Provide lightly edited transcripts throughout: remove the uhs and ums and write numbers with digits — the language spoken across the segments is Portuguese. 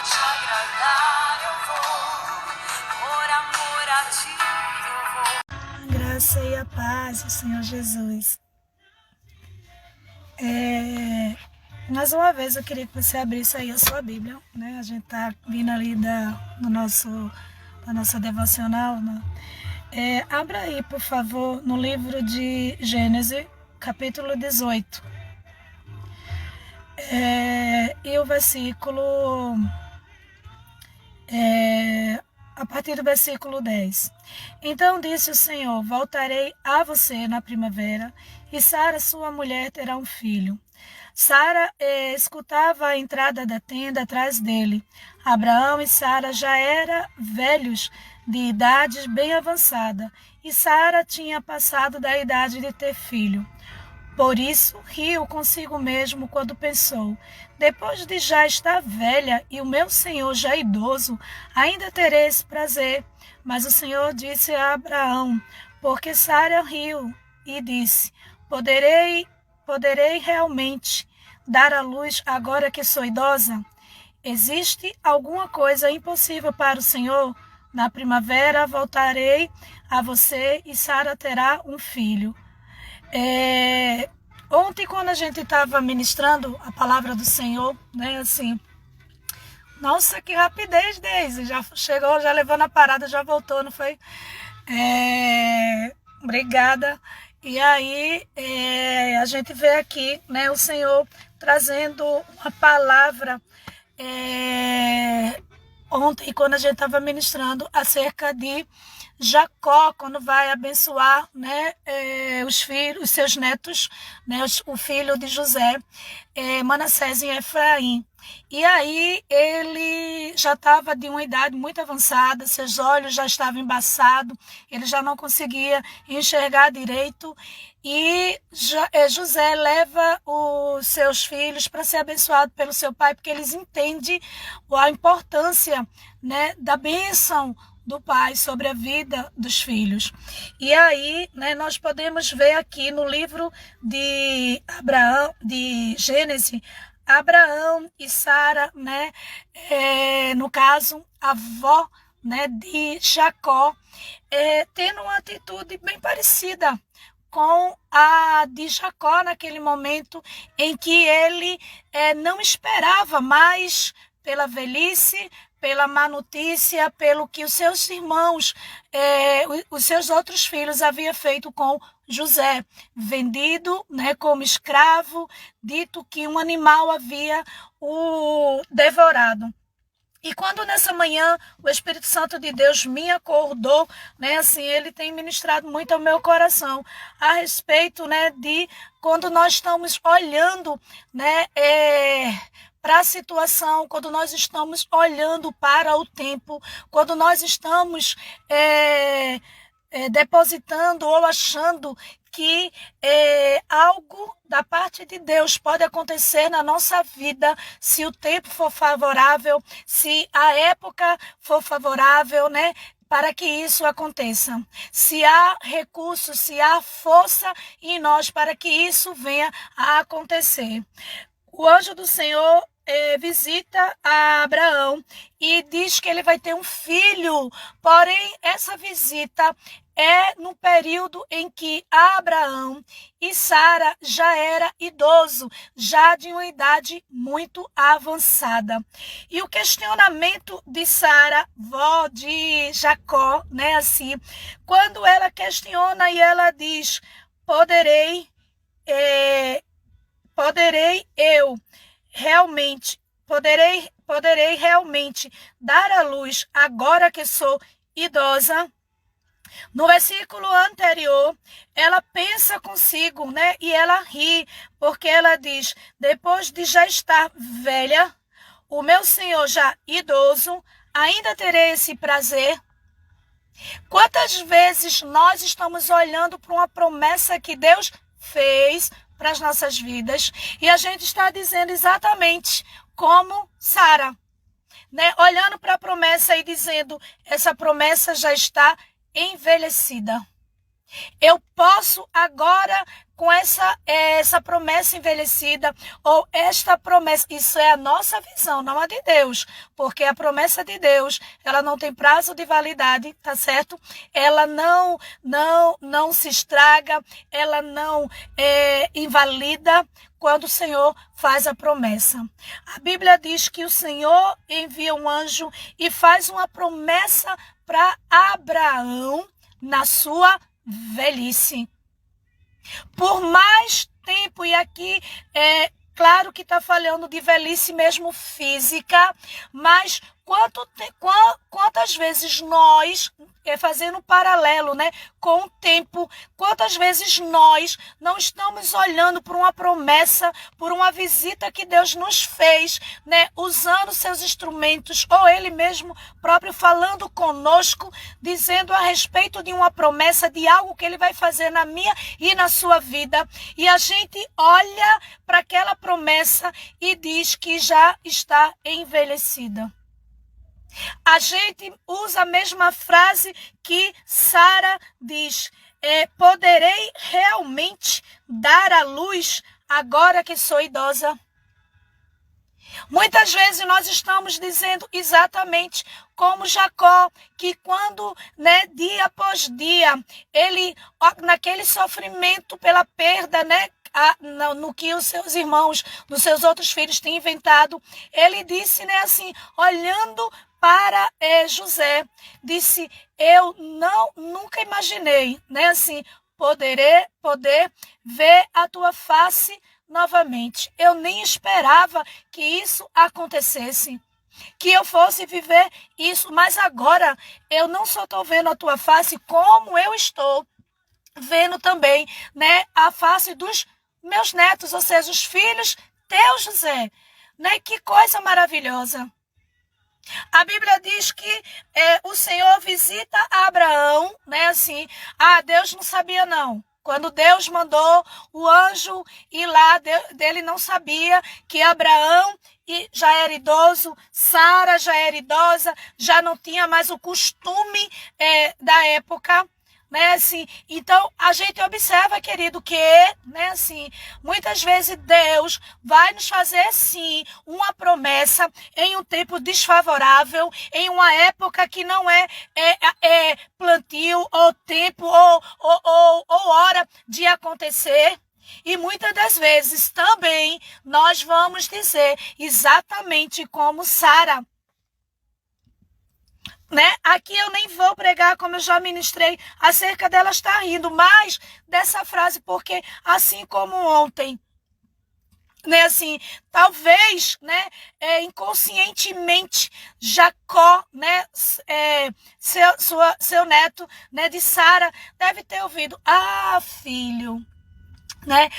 te agradar eu vou, por amor a ti eu vou. A graça e a paz do Senhor Jesus. Mais uma vez eu queria que você abrisse aí a sua Bíblia, né? A gente tá vindo ali da nossa devocional, né? Abra aí, por favor, no livro de Gênesis, capítulo 18. E o versículo... a partir do versículo 10. Então disse o Senhor: voltarei a você na primavera, e Sara, sua mulher, terá um filho. Sara escutava a entrada da tenda atrás dele. Abraão e Sara já eram velhos, de idade bem avançada, e Sara tinha passado da idade de ter filho. Por isso, riu consigo mesmo quando pensou: depois de já estar velha e o meu senhor já idoso, ainda terei esse prazer. Mas o Senhor disse a Abraão, porque Sara riu, e disse: Poderei realmente dar à luz agora que sou idosa? Existe alguma coisa impossível para o Senhor? Na primavera voltarei a você e Sara terá um filho. Ontem, quando a gente estava ministrando a palavra do Senhor, né, assim, nossa, que rapidez, Deise, já chegou, já levou na parada, já voltou, não foi? Obrigada. E aí, a gente vê aqui, né, o Senhor trazendo uma palavra ontem, quando a gente estava ministrando acerca de Jacó, quando vai abençoar, né, os filhos, os seus netos, né, o filho de José, Manassés e Efraim. E aí ele já estava de uma idade muito avançada, seus olhos já estavam embaçados, ele já não conseguia enxergar direito. E José leva os seus filhos para ser abençoado pelo seu pai, porque eles entendem a importância, né, da bênção do pai sobre a vida dos filhos. E aí, né, nós podemos ver aqui no livro de Abraão, de Gênesis, Abraão e Sara, né, no caso, a avó, né, de Jacó, tendo uma atitude bem parecida com a de Jacó naquele momento em que ele não esperava mais pela velhice, pela má notícia, pelo que os seus irmãos, os seus outros filhos haviam feito com José, vendido, né, como escravo, dito que um animal havia o devorado. E quando nessa manhã o Espírito Santo de Deus me acordou, né, assim, ele tem ministrado muito ao meu coração a respeito, né, de quando nós estamos olhando, né, para a situação, quando nós estamos olhando para o tempo, quando nós estamos depositando ou achando que algo da parte de Deus pode acontecer na nossa vida se o tempo for favorável, se a época for favorável, né? Para que isso aconteça. Se há recursos, se há força em nós para que isso venha a acontecer. O anjo do Senhor visita a Abraão e diz que ele vai ter um filho. Porém, essa visita é no período em que Abraão e Sara já era idoso, já de uma idade muito avançada. E o questionamento de Sara, vó de Jacó, né, assim, quando ela questiona e ela diz: poderei realmente dar à luz agora que sou idosa? No versículo anterior, ela pensa consigo, né? E ela ri, porque ela diz: depois de já estar velha, o meu senhor já idoso, ainda terei esse prazer? Quantas vezes nós estamos olhando para uma promessa que Deus fez para as nossas vidas e a gente está dizendo exatamente como Sara, né? Olhando para a promessa e dizendo: essa promessa já está envelhecida. Eu posso agora com essa promessa envelhecida, ou esta promessa, isso é a nossa visão, não a de Deus, porque a promessa de Deus, ela não tem prazo de validade, tá certo? Ela não se estraga, ela não invalida quando o Senhor faz a promessa. A Bíblia diz que o Senhor envia um anjo e faz uma promessa para Abraão na sua velhice. Por mais tempo, e aqui claro que está falando de velhice mesmo física, mas quantas vezes nós, fazendo um paralelo, né, com o tempo, quantas vezes nós não estamos olhando por uma promessa, por uma visita que Deus nos fez, né, usando seus instrumentos, ou Ele mesmo próprio falando conosco, dizendo a respeito de uma promessa, de algo que Ele vai fazer na minha e na sua vida, e a gente olha para aquela promessa e diz que já está envelhecida. A gente usa a mesma frase que Sara diz: poderei realmente dar à luz agora que sou idosa? Muitas vezes nós estamos dizendo exatamente como Jacó, que quando, né, dia após dia, ele, naquele sofrimento pela perda, né, no que os seus irmãos, nos seus outros filhos têm inventado, ele disse, né, assim, olhando para José, disse: eu nunca imaginei, né, assim, poder ver a tua face novamente. Eu nem esperava que isso acontecesse, que eu fosse viver isso, mas agora eu não só estou vendo a tua face, como eu estou vendo também, né, a face dos meus netos, ou seja, os filhos teus, José, né? Que coisa maravilhosa. A Bíblia diz que o Senhor visita Abraão, né, assim, Deus não sabia não. Quando Deus mandou o anjo ir lá, dele não sabia que Abraão já era idoso, Sara já era idosa, já não tinha mais o costume da época, né, assim. Então, a gente observa, querido, que, né, assim, muitas vezes Deus vai nos fazer, sim, uma promessa em um tempo desfavorável, em uma época que não é plantio, ou tempo, ou hora de acontecer. E muitas das vezes também nós vamos dizer exatamente como Sara. Né? Aqui eu nem vou pregar, como eu já ministrei, acerca dela estar rindo, mas dessa frase, porque assim como ontem, né, assim, talvez, né, inconscientemente, Jacó, né, seu neto, né, de Sara, deve ter ouvido: filho, né,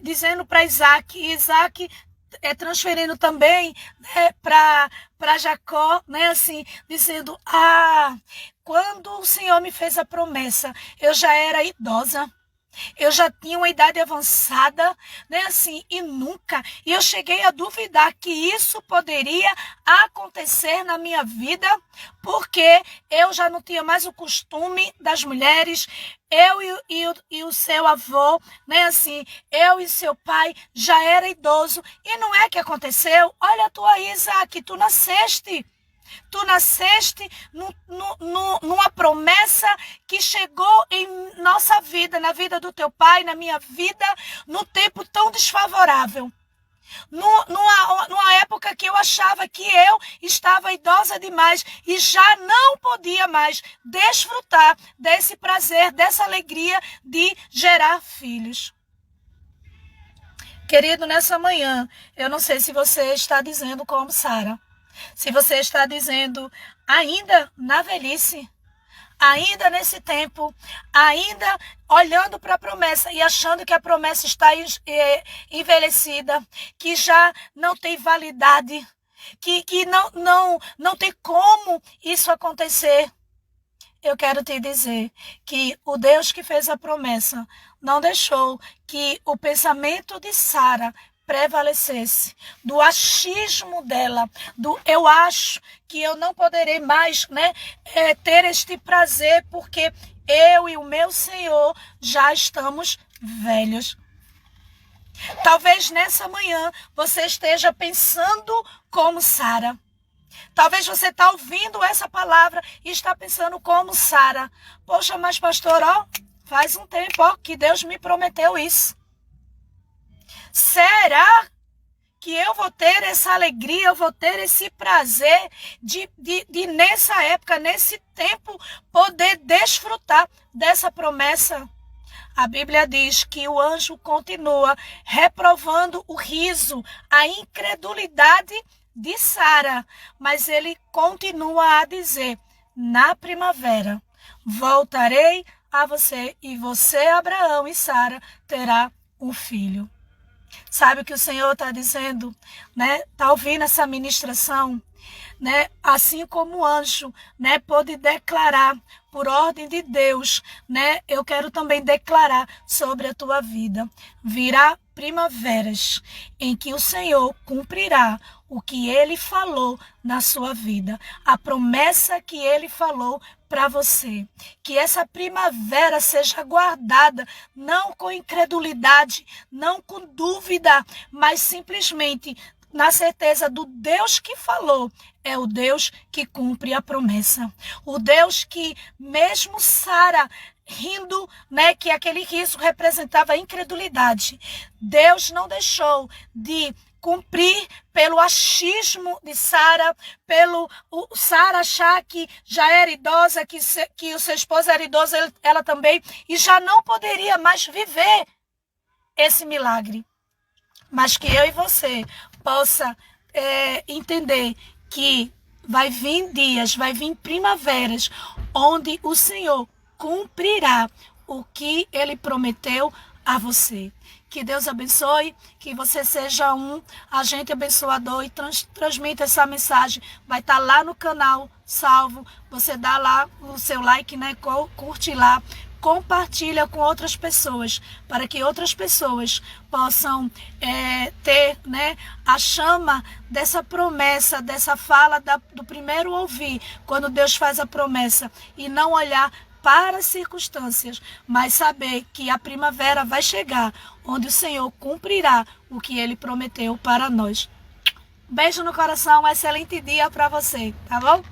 dizendo para Isaac transferindo também, né, para Jacó, né, assim, dizendo: quando o Senhor me fez a promessa, eu já era idosa, eu já tinha uma idade avançada, né, assim, e eu cheguei a duvidar que isso poderia acontecer na minha vida, porque eu já não tinha mais o costume das mulheres, eu e o seu avô, né, assim, eu e seu pai já era idoso, e não é que aconteceu. Olha tu aí, Isaac, tu nasceste numa promessa que chegou em nossa vida, na vida do teu pai, na minha vida, num tempo tão desfavorável. Numa época que eu achava que eu estava idosa demais e já não podia mais desfrutar desse prazer, dessa alegria de gerar filhos. Querido, nessa manhã, eu não sei se você está dizendo como Sara. Se você está dizendo, ainda na velhice, ainda nesse tempo, ainda olhando para a promessa e achando que a promessa está envelhecida, que já não tem validade, que não tem como isso acontecer. Eu quero te dizer que o Deus que fez a promessa não deixou que o pensamento de Sara prevalecesse, do achismo dela, do eu acho que eu não poderei mais, né, ter este prazer, porque eu e o meu Senhor já estamos velhos. Talvez nessa manhã você esteja pensando como Sara. Talvez você está ouvindo essa palavra e está pensando como Sara. Poxa, mas pastor, faz um tempo que Deus me prometeu isso. Será que eu vou ter essa alegria, eu vou ter esse prazer de nessa época, nesse tempo, poder desfrutar dessa promessa? A Bíblia diz que o anjo continua reprovando o riso, a incredulidade de Sara, mas ele continua a dizer: na primavera voltarei a você e você, Abraão e Sara, terá um filho. Sabe o que o Senhor está dizendo, né? Está ouvindo essa ministração, né? Assim como o anjo, né, pôde declarar por ordem de Deus, né? Eu quero também declarar sobre a tua vida. Virá primaveras em que o Senhor cumprirá o que Ele falou na sua vida, a promessa que Ele falou para você. Que essa primavera seja guardada, não com incredulidade, não com dúvida, mas simplesmente na certeza do Deus que falou. É o Deus que cumpre a promessa. O Deus que, mesmo Sara rindo, né, que aquele riso representava a incredulidade, Deus não deixou de cumprir pelo achismo de Sara, pelo Sara achar que já era idosa, que o seu esposo era idoso, ela também, e já não poderia mais viver esse milagre. Mas que eu e você possa entender que vai vir dias, vai vir primaveras, onde o Senhor cumprirá o que Ele prometeu a você. Que Deus abençoe, que você seja um agente abençoador e transmita essa mensagem. Vai estar lá no canal salvo, você dá lá o seu like, né? Curte lá. Compartilha com outras pessoas, para que outras pessoas possam ter, né, a chama dessa promessa, dessa fala do primeiro ouvir, quando Deus faz a promessa, e não olhar para as circunstâncias, mas saber que a primavera vai chegar, onde o Senhor cumprirá o que Ele prometeu para nós. Beijo no coração, um excelente dia para você, tá bom?